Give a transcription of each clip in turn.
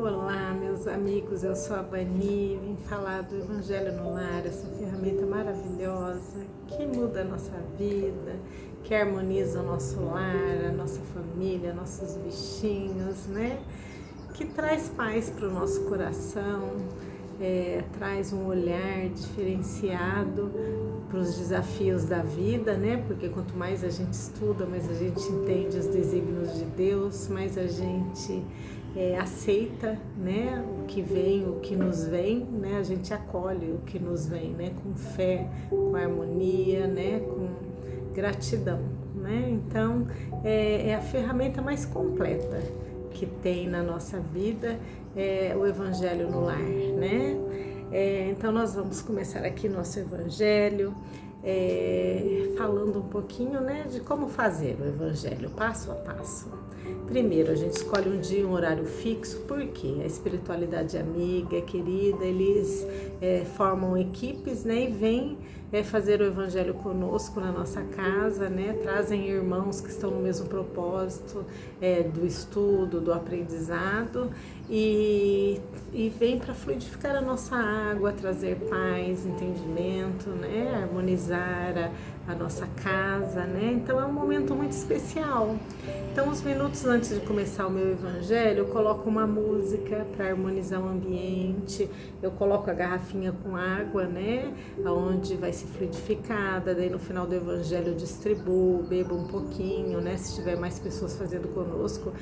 Olá, meus amigos, eu sou a Vani, vim falar do Evangelho no Lar, essa ferramenta maravilhosa que muda a nossa vida, que harmoniza o nosso lar, a nossa família, nossos bichinhos, né? Que traz paz para o nosso coração, traz um olhar diferenciado para os desafios da vida, né? Porque quanto mais a gente estuda, mais a gente entende os desígnios de Deus, mais a gente aceita, né? O que vem, o que nos vem, né? A gente acolhe o que nos vem, né? Com fé, com harmonia, né? Com gratidão, né? Então, é a ferramenta mais completa que tem na nossa vida, o Evangelho no Lar, né? Então nós vamos começar aqui nosso Evangelho, falando um pouquinho, né, de como fazer o Evangelho, passo a passo. Primeiro, a gente escolhe um dia, um horário fixo, porque a espiritualidade amiga, querida, eles formam equipes, né, e vêm fazer o Evangelho conosco na nossa casa, né, trazem irmãos que estão no mesmo propósito do estudo, do aprendizado, e vem para fluidificar a nossa água, trazer paz, entendimento, né, harmonizar a nossa casa, né? Então é um momento muito especial. Então, uns minutos antes de começar o meu Evangelho, eu coloco uma música para harmonizar o ambiente, eu coloco a garrafinha com água, né? Onde vai ser fluidificada, daí no final do Evangelho eu distribuo, bebo um pouquinho, né? Se tiver mais pessoas fazendo conosco,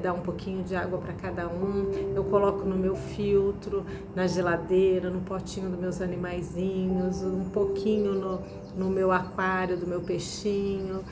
dá um pouquinho de água para cada um. Eu coloco no meu filtro, na geladeira, no potinho dos meus animaizinhos, um pouquinho no meu aquário do meu peixinho.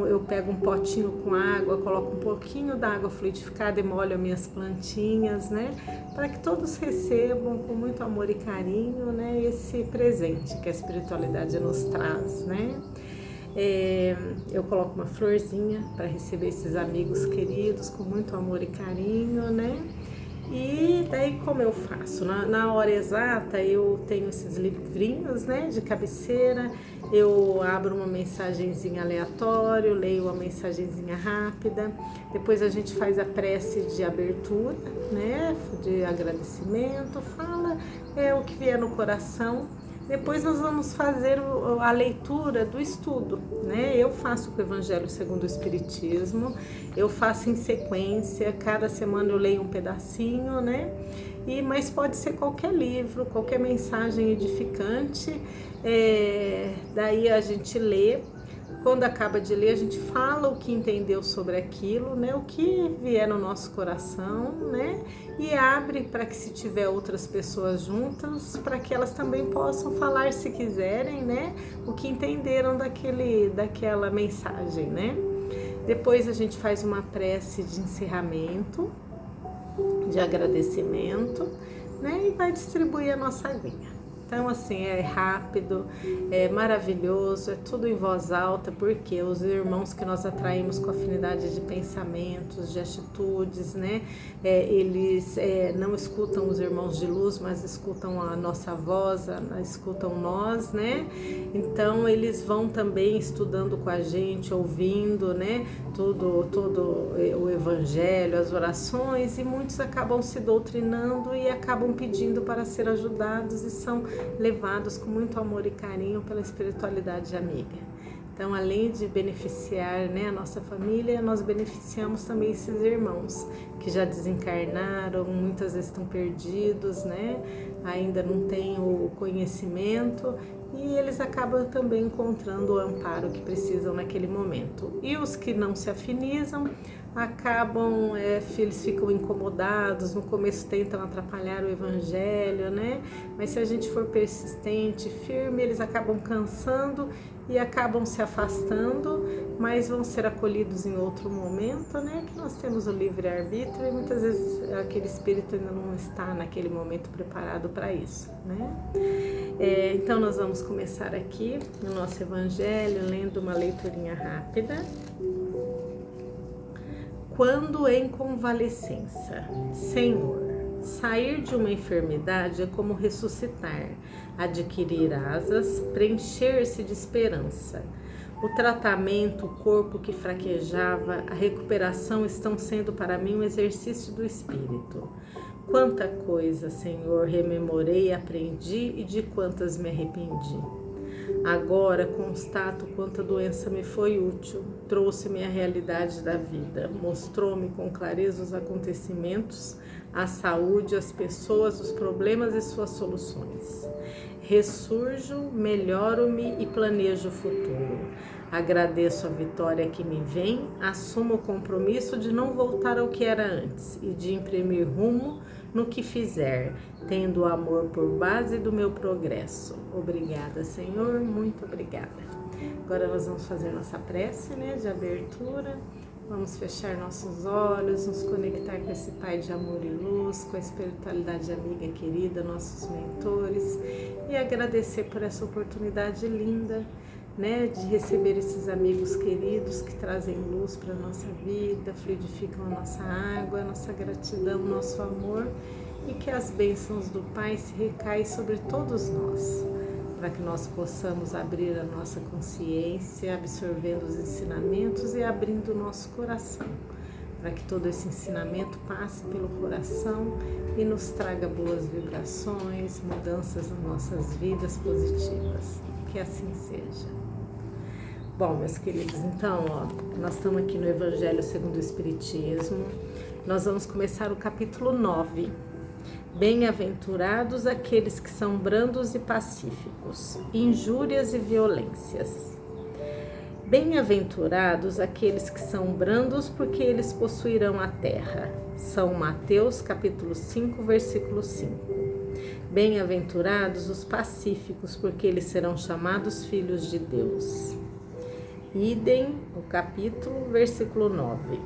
Eu pego um potinho com água, coloco um pouquinho da água fluidificada e molho as minhas plantinhas, né? Para que todos recebam com muito amor e carinho, né? Esse presente que a espiritualidade nos traz, né? Eu coloco uma florzinha para receber esses amigos queridos com muito amor e carinho, né? E daí como eu faço? Na hora exata eu tenho esses livrinhos, né, de cabeceira, eu abro uma mensagenzinha aleatória, leio uma mensagenzinha rápida, depois a gente faz a prece de abertura, né, de agradecimento, fala o que vier no coração. Depois nós vamos fazer a leitura do estudo, né? Eu faço o Evangelho segundo o Espiritismo, eu faço em sequência, cada semana eu leio um pedacinho, né? Mas pode ser qualquer livro, qualquer mensagem edificante, daí a gente lê. Quando acaba de ler, a gente fala o que entendeu sobre aquilo, né? O que vier no nosso coração, né? E abre para que, se tiver outras pessoas juntas, para que elas também possam falar, se quiserem, né? O que entenderam daquela mensagem, né? Depois a gente faz uma prece de encerramento, de agradecimento, né? E vai distribuir a nossa aguinha. Então, assim, é rápido, é maravilhoso, é tudo em voz alta, porque os irmãos que nós atraímos com afinidade de pensamentos, de atitudes, né? Eles não escutam os irmãos de luz, mas escutam a nossa voz, escutam nós, né? Então, eles vão também estudando com a gente, ouvindo, né? Todo o Evangelho, as orações, e muitos acabam se doutrinando e acabam pedindo para ser ajudados e são levados com muito amor e carinho pela espiritualidade amiga. Então, além de beneficiar, né, a nossa família, nós beneficiamos também esses irmãos que já desencarnaram, muitas vezes estão perdidos, né, ainda não têm o conhecimento, e eles acabam também encontrando o amparo que precisam naquele momento. E os que não se afinizam acabam, eles ficam incomodados, no começo tentam atrapalhar o Evangelho, né? Mas se a gente for persistente, firme, eles acabam cansando e acabam se afastando, mas vão ser acolhidos em outro momento, né? Que nós temos o livre-arbítrio e muitas vezes aquele espírito ainda não está naquele momento preparado para isso, né? Então nós vamos começar aqui no nosso Evangelho lendo uma leiturinha rápida. Quando em convalescença, Senhor, sair de uma enfermidade é como ressuscitar, adquirir asas, preencher-se de esperança. O tratamento, o corpo que fraquejava, a recuperação estão sendo para mim um exercício do espírito. Quanta coisa, Senhor, rememorei, aprendi e de quantas me arrependi. Agora constato quanta doença me foi útil, trouxe-me a realidade da vida, mostrou-me com clareza os acontecimentos, a saúde, as pessoas, os problemas e suas soluções. Ressurjo, melhoro-me e planejo o futuro. Agradeço a vitória que me vem, assumo o compromisso de não voltar ao que era antes e de imprimir rumo no que fizer, tendo o amor por base do meu progresso. Obrigada, Senhor, muito obrigada. Agora nós vamos fazer nossa prece, de abertura. Vamos fechar nossos olhos, nos conectar com esse Pai de amor e luz, com a espiritualidade amiga querida, nossos mentores, e agradecer por essa oportunidade linda, de receber esses amigos queridos que trazem luz para a nossa vida, fluidificam a nossa água, a nossa gratidão, o nosso amor, e que as bênçãos do Pai se recaem sobre todos nós, para que nós possamos abrir a nossa consciência, absorvendo os ensinamentos e abrindo o nosso coração, para que todo esse ensinamento passe pelo coração e nos traga boas vibrações, mudanças nas nossas vidas positivas. Que assim seja. Bom, meus queridos, então, nós estamos aqui no Evangelho segundo o Espiritismo. Nós vamos começar o capítulo 9. Bem-aventurados aqueles que são brandos e pacíficos, injúrias e violências. Bem-aventurados aqueles que são brandos, porque eles possuirão a terra. São Mateus, capítulo 5, versículo 5. Bem-aventurados os pacíficos, porque eles serão chamados filhos de Deus. Idem, o capítulo, versículo 9.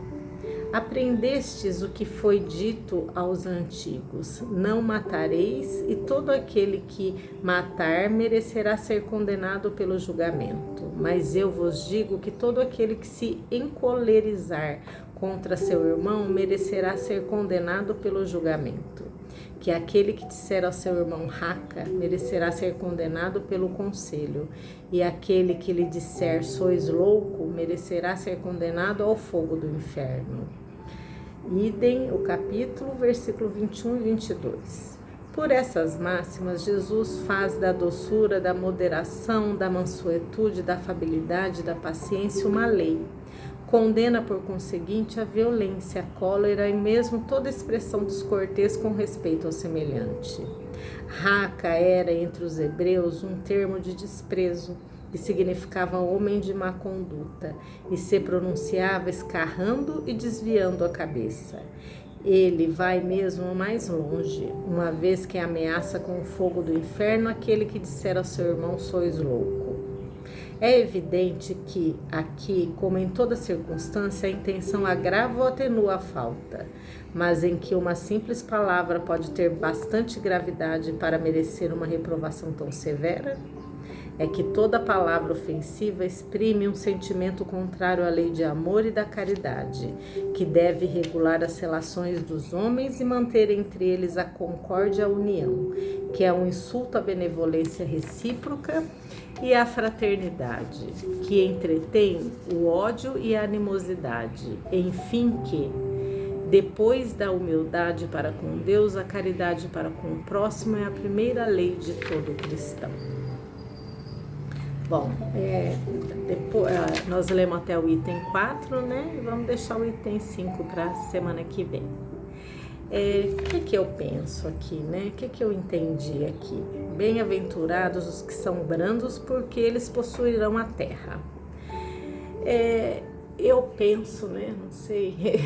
Aprendestes o que foi dito aos antigos: não matareis, e todo aquele que matar merecerá ser condenado pelo julgamento. Mas eu vos digo que todo aquele que se encolerizar contra seu irmão merecerá ser condenado pelo julgamento. Que aquele que disser ao seu irmão raca merecerá ser condenado pelo conselho, e aquele que lhe disser sois louco merecerá ser condenado ao fogo do inferno. Idem, o capítulo, versículo 21 e 22. Por essas máximas, Jesus faz da doçura, da moderação, da mansuetude, da afabilidade, da paciência uma lei. Condena, por conseguinte, a violência, a cólera e mesmo toda expressão descortês com respeito ao semelhante. Raca era, entre os hebreus, um termo de desprezo, que significava homem de má conduta, e se pronunciava escarrando e desviando a cabeça. Ele vai mesmo mais longe, uma vez que ameaça com o fogo do inferno aquele que disser ao seu irmão sois louco. É evidente que, aqui, como em toda circunstância, a intenção agrava ou atenua a falta, mas em que uma simples palavra pode ter bastante gravidade para merecer uma reprovação tão severa, é que toda palavra ofensiva exprime um sentimento contrário à lei de amor e da caridade, que deve regular as relações dos homens e manter entre eles a concórdia e a união, que é um insulto à benevolência recíproca e à fraternidade, que entretém o ódio e a animosidade, enfim que, depois da humildade para com Deus, a caridade para com o próximo é a primeira lei de todo cristão. Bom, depois, nós lemos até o item 4, e vamos deixar o item 5 para a semana que vem. O que eu penso aqui, O que eu entendi aqui? Bem-aventurados os que são brandos, porque eles possuirão a terra. Eu penso, não sei,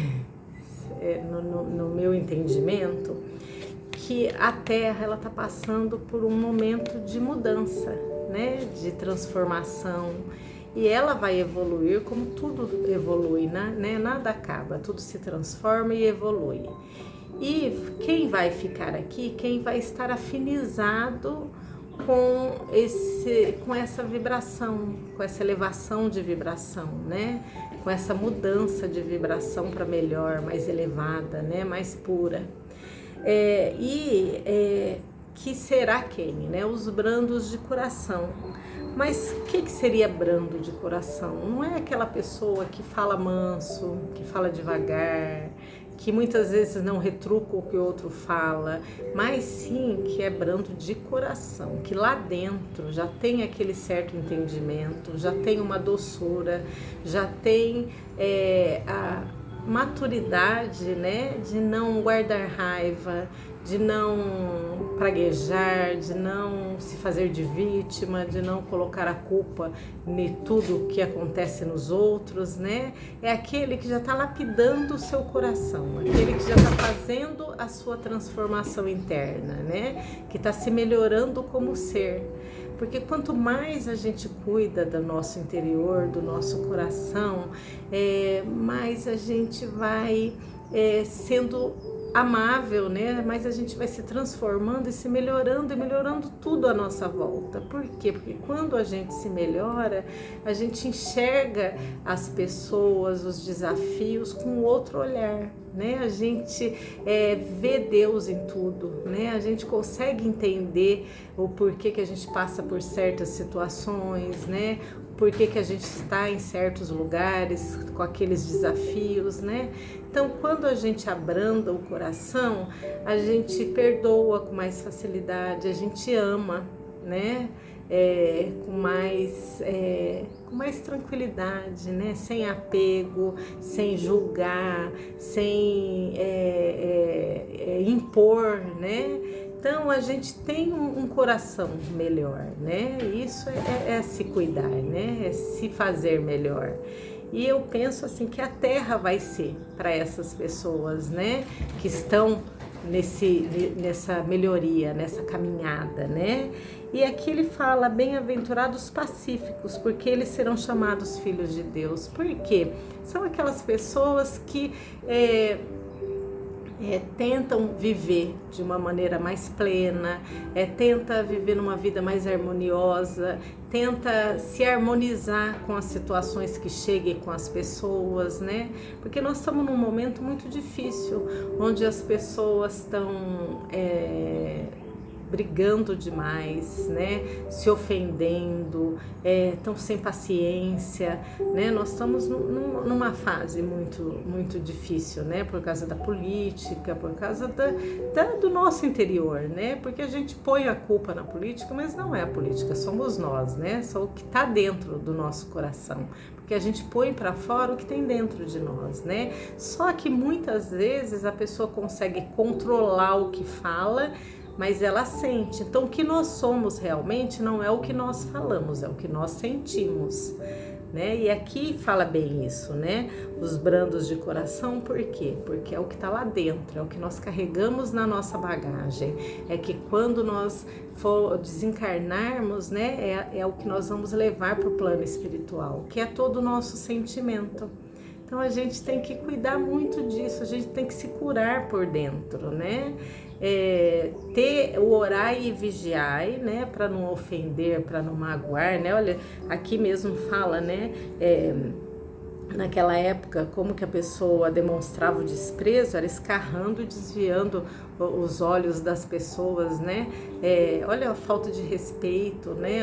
no meu entendimento, que a terra ela está passando por um momento de mudança, de transformação, e ela vai evoluir como tudo evolui, nada acaba, tudo se transforma e evolui. E quem vai ficar aqui, quem vai estar afinizado com essa vibração, com essa elevação de vibração, com essa mudança de vibração para melhor, mais elevada, mais pura. Que será quem? Os brandos de coração. Mas o que seria brando de coração? Não é aquela pessoa que fala manso, que fala devagar, que muitas vezes não retruca o que o outro fala, mas sim que é brando de coração, que lá dentro já tem aquele certo entendimento, já tem uma doçura, já tem a maturidade, né, de não guardar raiva, de não praguejar, de não se fazer de vítima, de não colocar a culpa em tudo que acontece nos outros, né? É aquele que já está lapidando o seu coração, aquele que já está fazendo a sua transformação interna, né? Que está se melhorando como ser. Porque quanto mais a gente cuida do nosso interior, do nosso coração, mais a gente vai sendo amável, né? Mas a gente vai se transformando e se melhorando e melhorando tudo à nossa volta. Por quê? Porque quando a gente se melhora, a gente enxerga as pessoas, os desafios com outro olhar, né? A gente vê Deus em tudo, né? A gente consegue entender o porquê que a gente passa por certas situações, né? Por que a gente está em certos lugares com aqueles desafios, né? Então, quando a gente abranda o coração, a gente perdoa com mais facilidade, a gente ama, né? Com mais tranquilidade, né? Sem apego, sem julgar, sem impor, né? Então a gente tem um coração melhor, né? Isso é se cuidar, né? É se fazer melhor. E eu penso assim que a terra vai ser para essas pessoas, né? Que estão nessa melhoria, nessa caminhada, né? E aqui ele fala, bem-aventurados pacíficos, porque eles serão chamados filhos de Deus. Por quê? São aquelas pessoas que tentam viver de uma maneira mais plena, tenta viver numa vida mais harmoniosa, tenta se harmonizar com as situações que cheguem com as pessoas, né? Porque nós estamos num momento muito difícil, onde as pessoas estão brigando demais, né? Se ofendendo, estão sem paciência, né? Nós estamos numa fase muito difícil, né? Por causa da política, por causa do nosso interior, né? Porque a gente põe a culpa na política, mas não é a política, somos nós, né? Só o que está dentro do nosso coração. Porque a gente põe para fora o que tem dentro de nós, né? Só que muitas vezes a pessoa consegue controlar o que fala, mas ela sente. Então, o que nós somos realmente não é o que nós falamos, é o que nós sentimos, né? E aqui fala bem isso, né? Os brandos de coração, por quê? Porque é o que está lá dentro, é o que nós carregamos na nossa bagagem. É que quando nós for desencarnarmos, né? É o que nós vamos levar para o plano espiritual, que é todo o nosso sentimento. Então a gente tem que cuidar muito disso, a gente tem que se curar por dentro, né? Ter o orai e vigiai, né? Para não ofender, para não magoar, né? Olha, aqui mesmo fala, né? Naquela época, como que a pessoa demonstrava o desprezo, era escarrando e desviando os olhos das pessoas, né? Olha a falta de respeito, né?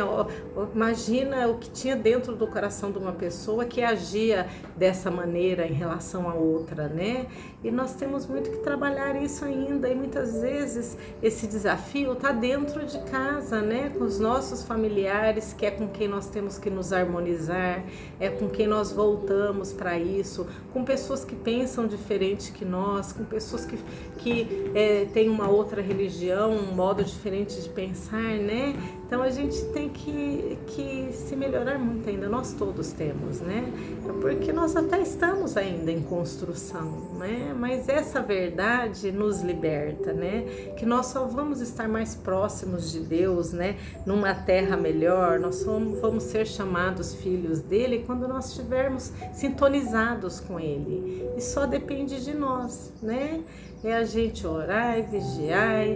Imagina o que tinha dentro do coração de uma pessoa que agia dessa maneira em relação a outra, né? E nós temos muito que trabalhar isso ainda, e muitas vezes esse desafio está dentro de casa, né? Com os nossos familiares, que é com quem nós temos que nos harmonizar, é com quem nós voltamos para isso, com pessoas que pensam diferente que nós, com pessoas que têm uma outra religião, um modo diferente de pensar, né? Então a gente tem que se melhorar muito ainda, nós todos temos, né? Porque nós até estamos ainda em construção, né? Mas essa verdade nos liberta, né? Que nós só vamos estar mais próximos de Deus, né? Numa terra melhor, nós vamos ser chamados filhos dele quando nós estivermos sintonizados com ele. E só depende de nós, né? É a gente orar e vigiar,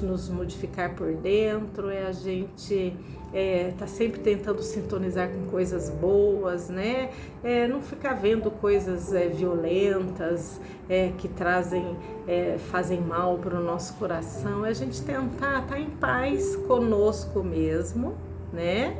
nos modificar por dentro, é a gente tá sempre tentando sintonizar com coisas boas, né? Não ficar vendo coisas violentas que fazem mal para o nosso coração, é a gente tentar estar em paz conosco mesmo, né?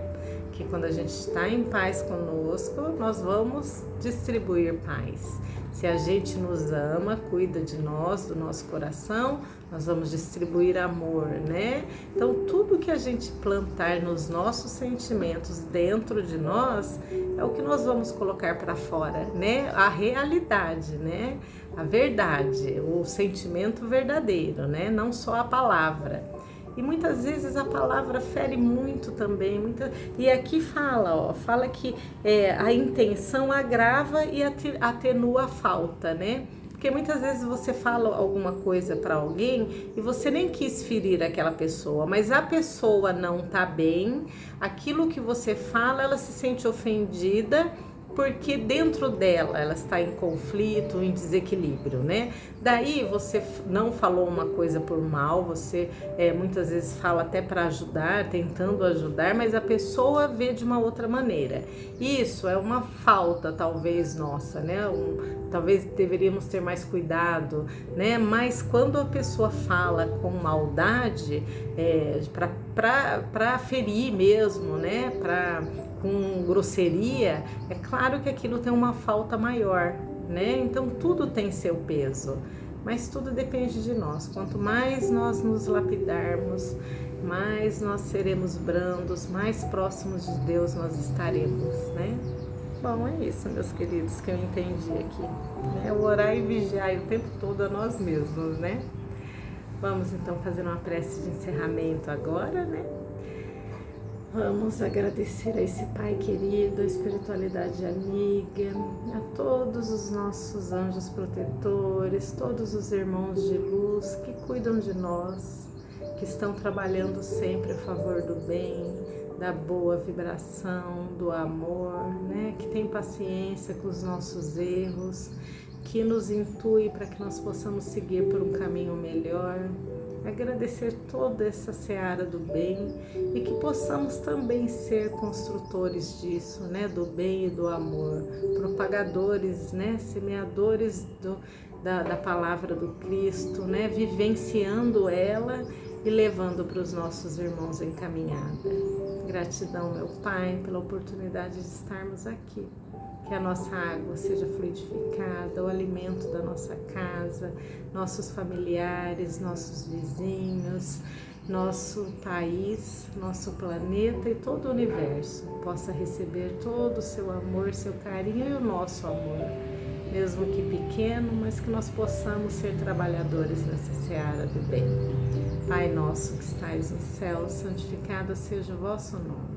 que quando a gente está em paz conosco, nós vamos distribuir paz. Se a gente nos ama, cuida de nós, do nosso coração, nós vamos distribuir amor, né? Então, tudo que a gente plantar nos nossos sentimentos dentro de nós é o que nós vamos colocar para fora, né? A realidade, né? A verdade, o sentimento verdadeiro, né? Não só a palavra. E muitas vezes a palavra fere muito também. E aqui fala que a intenção agrava e atenua a falta, né? Porque muitas vezes você fala alguma coisa para alguém e você nem quis ferir aquela pessoa, mas a pessoa não tá bem, aquilo que você fala, ela se sente ofendida, porque dentro dela ela está em conflito, em desequilíbrio, né? Daí você não falou uma coisa por mal, você muitas vezes fala até para ajudar, tentando ajudar, mas a pessoa vê de uma outra maneira. Isso é uma falta talvez nossa, né? Talvez deveríamos ter mais cuidado, né? Mas quando a pessoa fala com maldade, para ferir mesmo, né? Com grosseria, é claro que aquilo tem uma falta maior, né? Então tudo tem seu peso, mas tudo depende de nós. Quanto mais nós nos lapidarmos, mais nós seremos brandos, mais próximos de Deus nós estaremos, né? Bom, é isso, meus queridos, que eu entendi aqui, né? O orar e vigiar o tempo todo a nós mesmos, né? Vamos então fazer uma prece de encerramento agora, né? Vamos agradecer a esse Pai querido, a espiritualidade amiga, a todos os nossos anjos protetores, todos os irmãos de luz que cuidam de nós, que estão trabalhando sempre a favor do bem, da boa vibração, do amor, né? Que tem paciência com os nossos erros, que nos intui para que nós possamos seguir por um caminho melhor. Agradecer toda essa seara do bem e que possamos também ser construtores disso, né, do bem e do amor, propagadores, né, semeadores da palavra do Cristo, né, vivenciando ela e levando para os nossos irmãos em caminhada. Gratidão, meu Pai, pela oportunidade de estarmos aqui. Que a nossa água seja fluidificada, o alimento da nossa casa, nossos familiares, nossos vizinhos, nosso país, nosso planeta e todo o universo possa receber todo o seu amor, seu carinho e o nosso amor, mesmo que pequeno, mas que nós possamos ser trabalhadores nessa seara do bem. Pai nosso que estais no céu, santificado seja o vosso nome.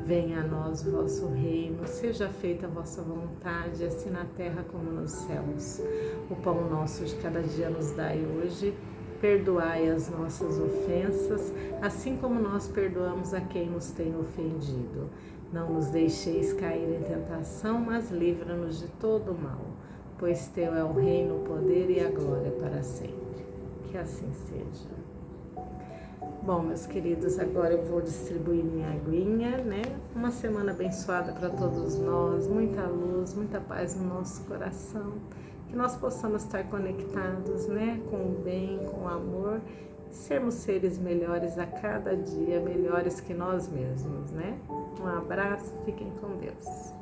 Venha a nós o vosso reino, seja feita a vossa vontade, assim na terra como nos céus. O pão nosso de cada dia nos dai hoje. Perdoai as nossas ofensas, assim como nós perdoamos a quem nos tem ofendido. Não nos deixeis cair em tentação, mas livra-nos de todo o mal, pois teu é o reino, o poder e a glória para sempre. Que assim seja. Bom, meus queridos, agora eu vou distribuir minha aguinha, né? Uma semana abençoada para todos nós, muita luz, muita paz no nosso coração, que nós possamos estar conectados, né? Com o bem, com o amor, sermos seres melhores a cada dia, melhores que nós mesmos, né? Um abraço, fiquem com Deus.